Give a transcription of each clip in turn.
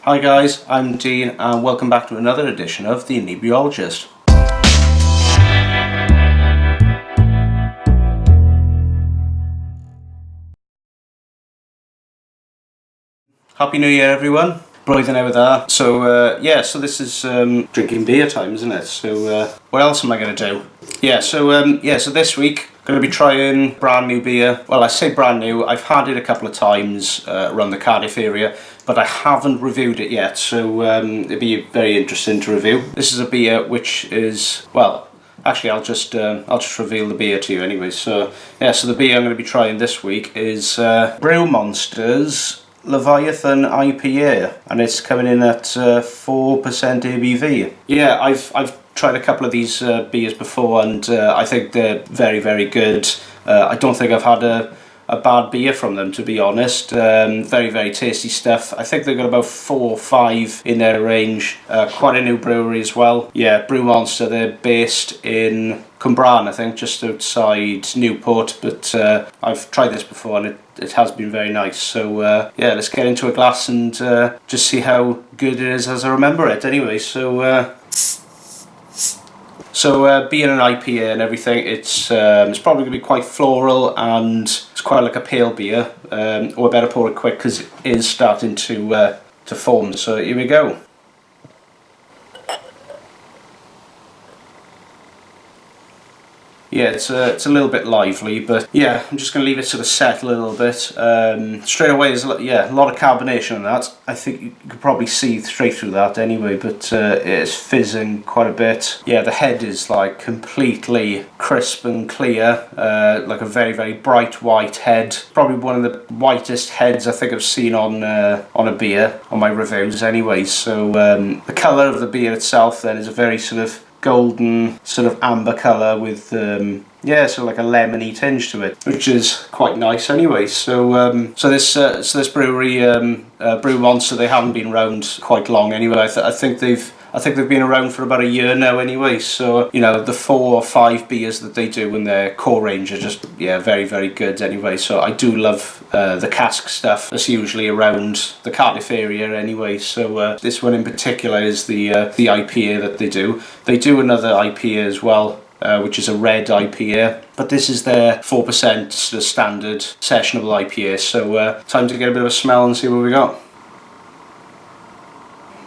Hi guys, I'm Dean and welcome back to another edition of the Inebriologist. Happy New Year everyone. Blwyddyn newydd dda. So this is drinking beer time, isn't it? So what else am I going to do? So this week I'm going to be trying brand new beer. Well, I say brand new, I've had it a couple of times around the Cardiff area, but I haven't reviewed it yet, so it'll be very interesting to review. This is a beer which is, well, actually I'll just reveal the beer to you anyway. So the beer I'm going to be trying this week is Brew Monster's Leviathan IPA, and it's coming in at 4% ABV. Yeah, I've tried a couple of these beers before, and I think they're very, very good. I don't think I've had a bad beer from them, to be honest. Very, very tasty stuff. I think they've got about 4 or 5 in their range. Quite a new brewery as well. Yeah, Brew Monster, they're based in Cwmbran, I think, just outside Newport, but I've tried this before and it has been very nice. So let's get into a glass and just see how good it is as I remember it anyway. So being an IPA and everything, it's probably going to be quite floral and it's quite like a pale beer. Or I better pour it quick because it is starting to form. So here we go. Yeah, it's a little bit lively, but yeah, I'm just going to leave it sort of settle a little bit. Straight away, there's a lot of carbonation in that. I think you could probably see straight through that anyway, but it's fizzing quite a bit. Yeah, the head is like completely crisp and clear, like a very, very bright white head. Probably one of the whitest heads I think I've seen on a beer, on my reviews anyway. So the colour of the beer itself then is a very sort of golden sort of amber colour with sort of like a lemony tinge to it, which is quite nice anyway. So this brewery, Brew Monster, they haven't been around quite long anyway. I think they've been around for about a year now anyway. So you know, the 4 or 5 beers that they do in their core range are just very, very good anyway. So I do love the cask stuff that's usually around the Cardiff area anyway. So this one in particular is the IPA that they do. They do another IPA as well, which is a red IPA, but this is their 4% sort of standard sessionable IPA. So time to get a bit of a smell and see what we got.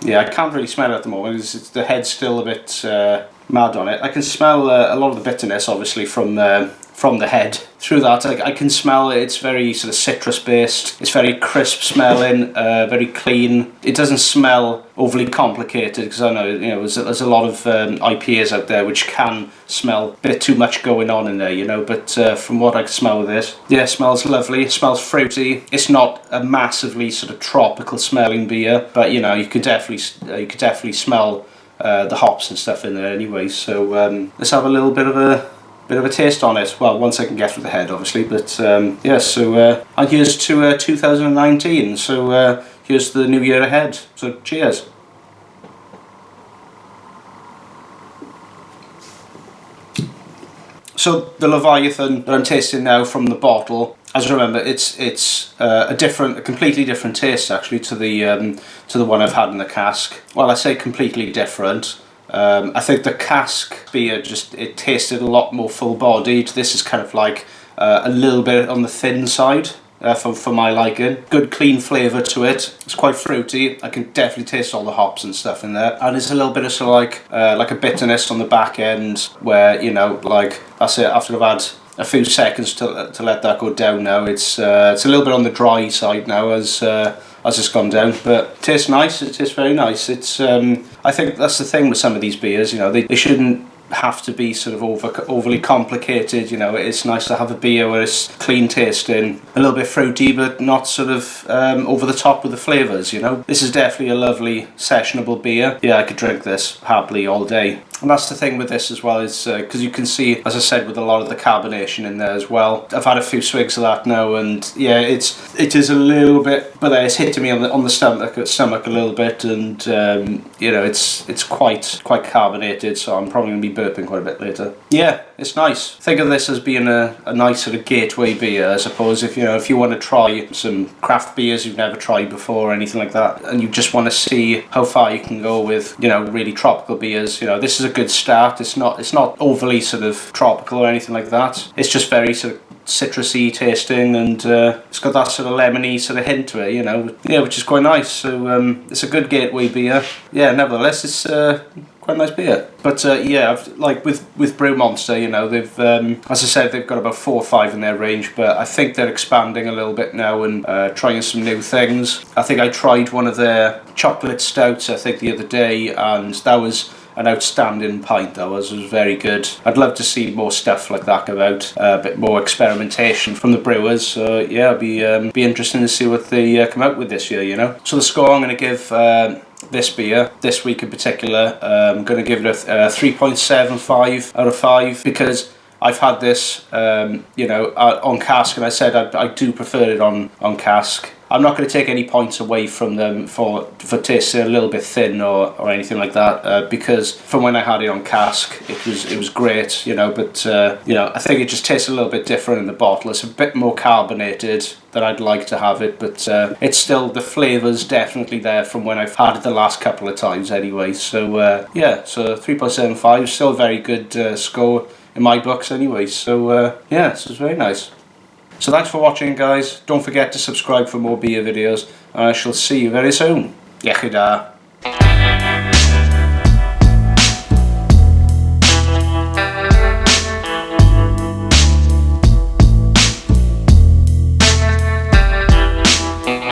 Yeah, I can't really smell it at the moment. The head's still a bit mad on it. I can smell a lot of the bitterness, obviously, from the head. Through that, I can smell it's very sort of citrus based. It's very crisp smelling, very clean. It doesn't smell overly complicated, because I know there's a lot of IPAs out there which can smell a bit too much going on in there, But from what I can smell with this, yeah, it smells lovely. It smells fruity. It's not a massively sort of tropical smelling beer, but you could definitely smell the hops and stuff in there anyway. So let's have a little bit of a taste on it. Well, once I can get through the head, obviously. But and here's to 2019. So here's the new year ahead. So cheers. So the Leviathan that I'm tasting now from the bottle, as I remember, it's a completely different taste actually to the one I've had in the cask. Well, I say completely different. I think the cask beer it tasted a lot more full-bodied. This is kind of like a little bit on the thin side for my liking. Good clean flavour to it. It's quite fruity. I can definitely taste all the hops and stuff in there. And there's a little bit of sort of like a bitterness on the back end where that's it. After I've had a few seconds to let that go down now, it's a little bit on the dry side now as it's gone down, but it tastes nice. It tastes very nice. It's I think that's the thing with some of these beers. They shouldn't have to be sort of overly complicated. It's nice to have a beer where it's clean tasting, a little bit fruity, but not sort of over the top with the flavours. This is definitely a lovely sessionable beer. Yeah, I could drink this happily all day. And that's the thing with this as well, is because you can see, as I said, with a lot of the carbonation in there as well. I've had a few swigs of that now, and yeah, it is a little bit, but it's hitting me on the stomach a little bit, and it's quite carbonated, so I'm probably going to be burping quite a bit later. Yeah, it's nice. Think of this as being a nice sort of gateway beer, I suppose. If you want to try some craft beers you've never tried before or anything like that, and you just want to see how far you can go with, really tropical beers, this is a good start. It's not overly sort of tropical or anything like that. It's just very sort of citrusy tasting, and it's got that sort of lemony sort of hint to it, which is quite nice. So it's a good gateway beer. Yeah, nevertheless, it's quite a nice beer. But I've, like with Brew Monster, they've as I said, they've got about 4 or 5 in their range, but I think they're expanding a little bit now and trying some new things. I think I tried one of their chocolate stouts, I think, the other day, and that was an outstanding pint. That was very good. I'd love to see more stuff like that come out, a bit more experimentation from the brewers. So yeah, it'll be interesting to see what they come out with this year. So the score I'm going to give this beer this week in particular, I'm going to give it a 3.75 out of 5, because I've had this on cask, and I said I do prefer it on cask. I'm not going to take any points away from them for tasting a little bit thin or anything like that, because from when I had it on cask, it was great, but I think it just tastes a little bit different in the bottle. It's a bit more carbonated than I'd like to have it, but it's still, the flavour's definitely there from when I've had it the last couple of times anyway. So so 3.75, still a very good score in my books anyway. So this is very nice. So thanks for watching, guys. Don't forget to subscribe for more beer videos, and I shall see you very soon. Iechyd da.